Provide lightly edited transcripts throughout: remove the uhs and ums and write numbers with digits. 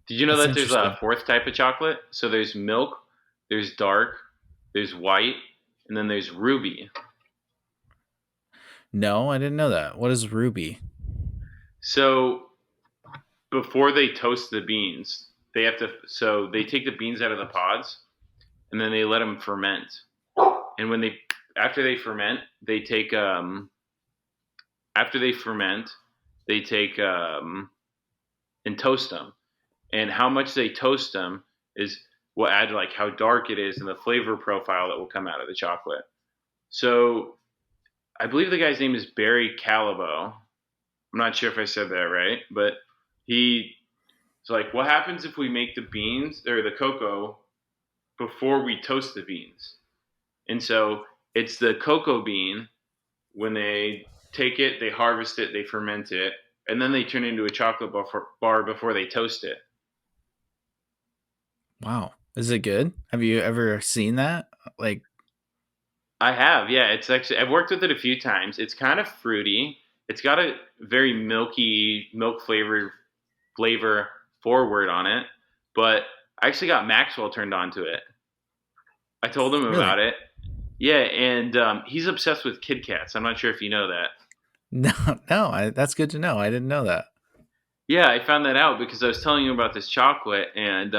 Did you know That's that there's a interesting. fourth type of chocolate? So there's milk, there's dark, there's white, and then there's ruby. No, I didn't know that. What is ruby? So before they toast the beans, they have to. So they take the beans out of the pods, and then they let them ferment. And when they after they ferment, they take after they ferment, they take and toast them. And how much they toast them is will add like how dark it is and the flavor profile that will come out of the chocolate. So I believe the guy's name is Barry Callebaut. I'm not sure if I said that right, but he's like, what happens if we make the beans or the cocoa before we toast the beans? And so it's the cocoa bean. When they take it, they harvest it, they ferment it, and then they turn it into a chocolate bar before they toast it. Wow. Is it good? Have you ever seen that? Like, I have, yeah. It's actually I've worked with it a few times. It's kind of fruity. It's got a very milky milk flavor forward on it, but I actually got Maxwell turned on to it. I told him really? about it. Yeah, and he's obsessed with Kit Kats. I'm not sure if you know that. No, no. That's good to know. I didn't know that. Yeah, I found that out because I was telling you about this chocolate, and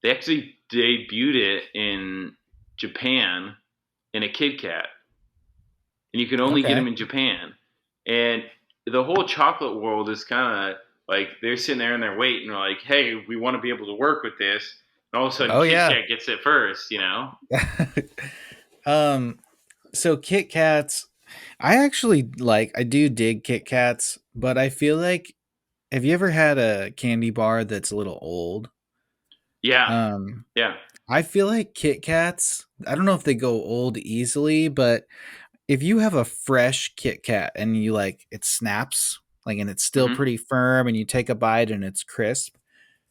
they actually debuted it in Japan in a Kit Kat, and you can only get Okay. them in Japan. And the whole chocolate world is kind of like they're sitting there and they're waiting, like, hey, we want to be able to work with this. And all of a sudden, Oh Kit yeah. Kat gets it first, you know? um. So Kit Kats, I do dig Kit Kats, but I feel like have you ever had a candy bar that's a little old? Yeah, Um, yeah. I feel like Kit Kats. I don't know if they go old easily, but if you have a fresh Kit Kat and you like it snaps, like and it's still Mm-hmm. pretty firm and you take a bite and it's crisp,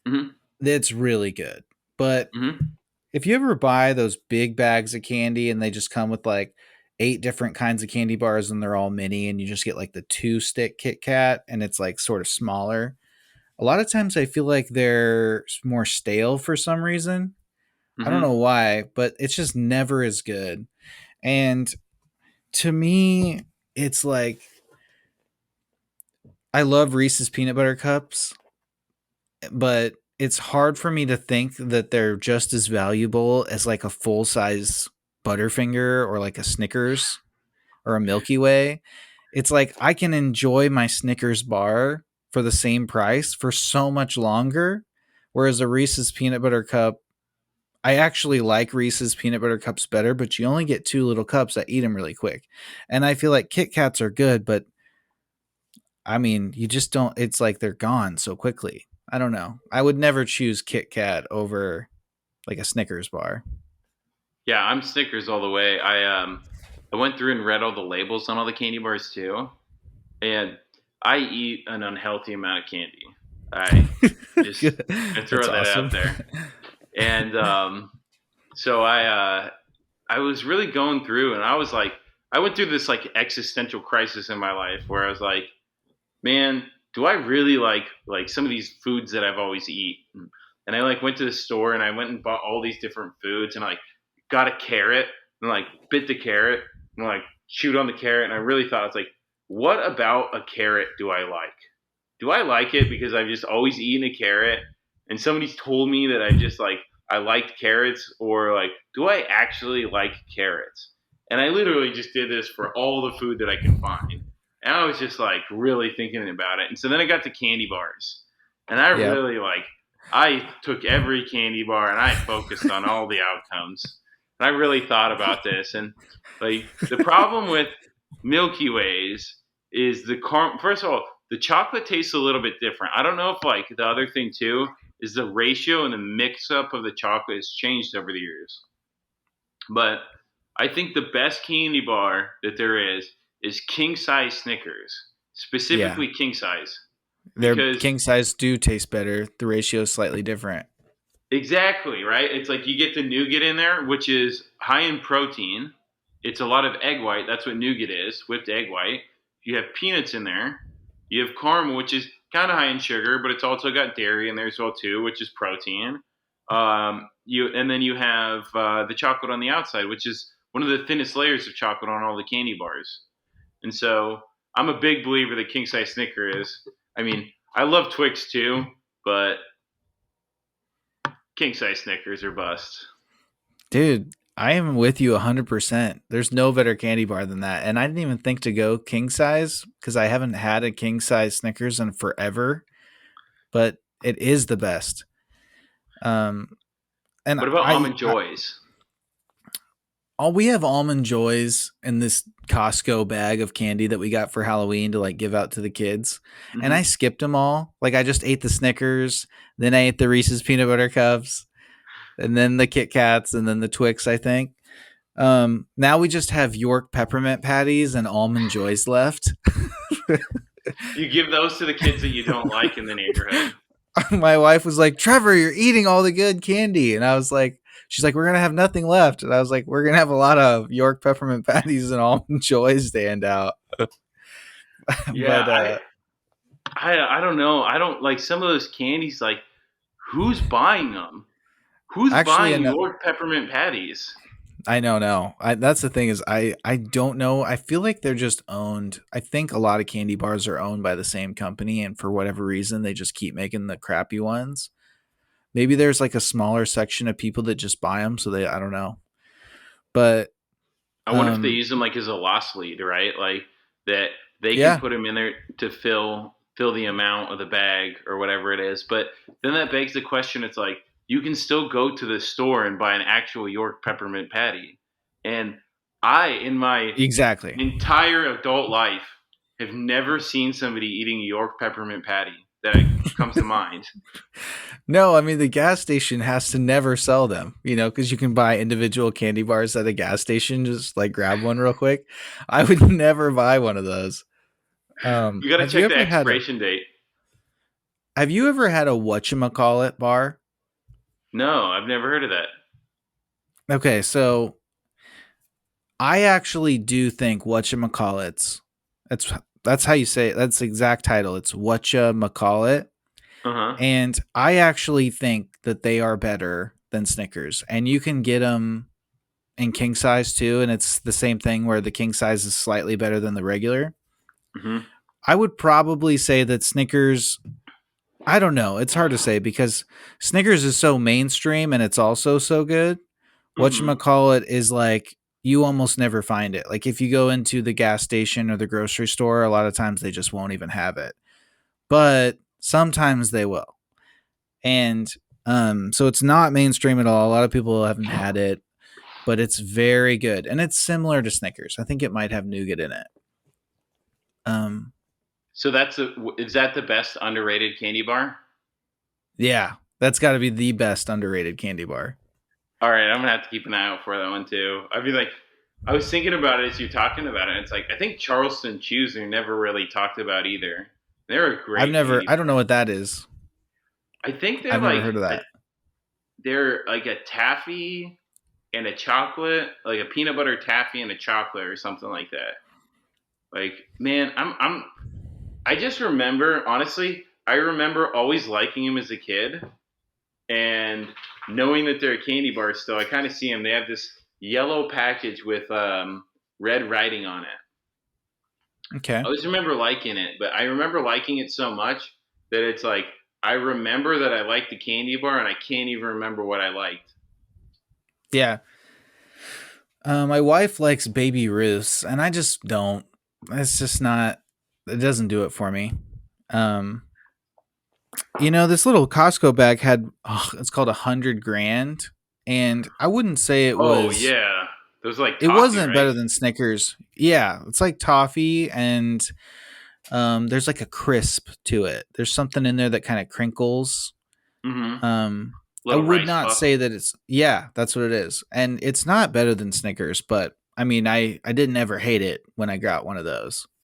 Mm-hmm. it's really good. But Mm-hmm. if you ever buy those big bags of candy and they just come with like 8 different kinds of candy bars and they're all mini and you just get like the 2 stick Kit Kat and it's like sort of smaller. A lot of times I feel like they're more stale for some reason. I don't Mm-hmm. know why, but it's just never as good. And to me, it's like I love Reese's peanut butter cups, but it's hard for me to think that they're just as valuable as like a full size Butterfinger or like a Snickers or a Milky Way. It's like I can enjoy my Snickers bar for the same price for so much longer. Whereas a Reese's peanut butter cup, I actually like Reese's peanut butter cups better, but you only get 2 little cups. I eat them really quick. And I feel like Kit Kats are good, but I mean, you just don't, it's like they're gone so quickly. I don't know. I would never choose Kit Kat over like a Snickers bar. Yeah, I'm Snickers all the way. I went through and read all the labels on all the candy bars too, and I eat an unhealthy amount of candy. I just gonna That's throw that awesome. out there. And so I was really going through, and I was like, I went through this like existential crisis in my life where I was like, man, do I really like some of these foods that I've always eaten? And I like went to the store and I went and bought all these different foods and I like got a carrot and like bit the carrot and like chewed on the carrot and I really thought it's like, what about a carrot do I like? Do I like it because I've just always eaten a carrot and somebody's told me that I liked carrots or like do I actually like carrots? And I literally just did this for all the food that I could find. And I was just like really thinking about it. And so then I got to candy bars. And I Yep. really I took every candy bar and I focused on all the outcomes. And I really thought about this and like the problem with Milky Ways is first of all, the chocolate tastes a little bit different. I don't know if like the other thing too is the ratio and the mix up of the chocolate has changed over the years. But I think the best candy bar that there is king size Snickers, Yeah. specifically king size, Their because king size do taste better. The ratio is slightly different. exactly right. It's like you get the nougat in there, which is high in protein. It's a lot of egg white. That's what nougat is, whipped egg white. You have peanuts in there. You have caramel, which is kind of high in sugar, but it's also got dairy in there as well too, which is protein. You have the chocolate on the outside, which is one of the thinnest layers of chocolate on all the candy bars. And so I'm a big believer that king size Snicker is. I mean, I love Twix too, but king size Snickers are bust. Dude, I am with you 100%. There's no better candy bar than that. And I didn't even think to go king size because I haven't had a king size Snickers in forever, but it is the best. Um, and What about almond joys? all we have almond joys in this Costco bag of candy that we got for Halloween to like give out to the kids. And I Mm-hmm. skipped them all. Like I just ate the Snickers, then I ate the Reese's peanut butter cups, and then the Kit Kats, and then the Twix, I think. Now we just have York peppermint patties and almond joys left. You give those to the kids that you don't like in the neighborhood. My wife was like, Trevor, you're eating all the good candy. And I was like, she's like, we're going to have nothing left. And I was like, we're going to have a lot of York peppermint patties and almond joys to hand out. Yeah, but I don't know. I don't like some of those candies. Like, who's buying them? Who's actually, buying York peppermint patties? I don't know. That's the thing is I don't know. I feel like they're just owned. I think a lot of candy bars are owned by the same company, and for whatever reason, they just keep making the crappy ones. Maybe there's like a smaller section of people that just buy them, so I don't know. But I wonder if they use them like as a loss lead, right? Like that they can yeah, put them in there to fill the amount of the bag or whatever it is. But then that begs the question. It's like you can still go to the store and buy an actual York peppermint patty. And I, in my exactly. entire adult life, have never seen somebody eating a York peppermint patty that comes to mind. No, I mean the gas station has to never sell them, because you can buy individual candy bars at a gas station. Just like grab one real quick. I would never buy one of those. You got to Have you check the ever had a expiration date. Have you ever had a whatchamacallit bar? No, I've never heard of that. Okay, so I actually do think whatchamacallits. That's how you say it. That's the exact title. It's whatchamacallit. Uh huh. And I actually think that they are better than Snickers. And you can get them in king size too. And it's the same thing where the king size is slightly better than the regular. Mm-hmm. I would probably say that Snickers, I don't know. It's hard to say because Snickers is so mainstream and it's also so good. Mm-hmm. Whatchamacallit is like you almost never find it. Like if you go into the gas station or the grocery store, a lot of times they just won't even have it. But sometimes they will. And so it's not mainstream at all. A lot of people haven't had it, but it's very good. And it's similar to Snickers. I think it might have nougat in it. So is that the best underrated candy bar? Yeah, that's got to be the best underrated candy bar. All right, I'm gonna have to keep an eye out for that one too. I mean, like, I was thinking about it as you're talking about it. It's like I think Charleston Chews are never really talked about either. They're a great candy I don't know bar. what that is. I think I've never heard of that. they're like a taffy and a chocolate, like a peanut butter taffy and a chocolate or something like that. Like, man, I just remember honestly, I remember always liking them as a kid, and knowing that they're a candy bar still, I kind of see them. They have this yellow package with red writing on it. Okay. I always remember liking it, but I remember liking it so much that it's like I remember that I liked the candy bar, and I can't even remember what I liked. Yeah. My wife likes Baby Ruths, and I just don't. It's just not. It doesn't do it for me. Um, this little Costco bag had. It's called 100 grand, and I wouldn't say it Oh was. yeah, those like It toffee, wasn't right? better than Snickers. Yeah, it's like toffee, and there's like a crisp to it. There's something in there that kind of crinkles. Mm-hmm. I Little would rice not puff. say that it's yeah, that's what it is. And it's not better than Snickers, but I mean I didn't ever hate it when I got one of those.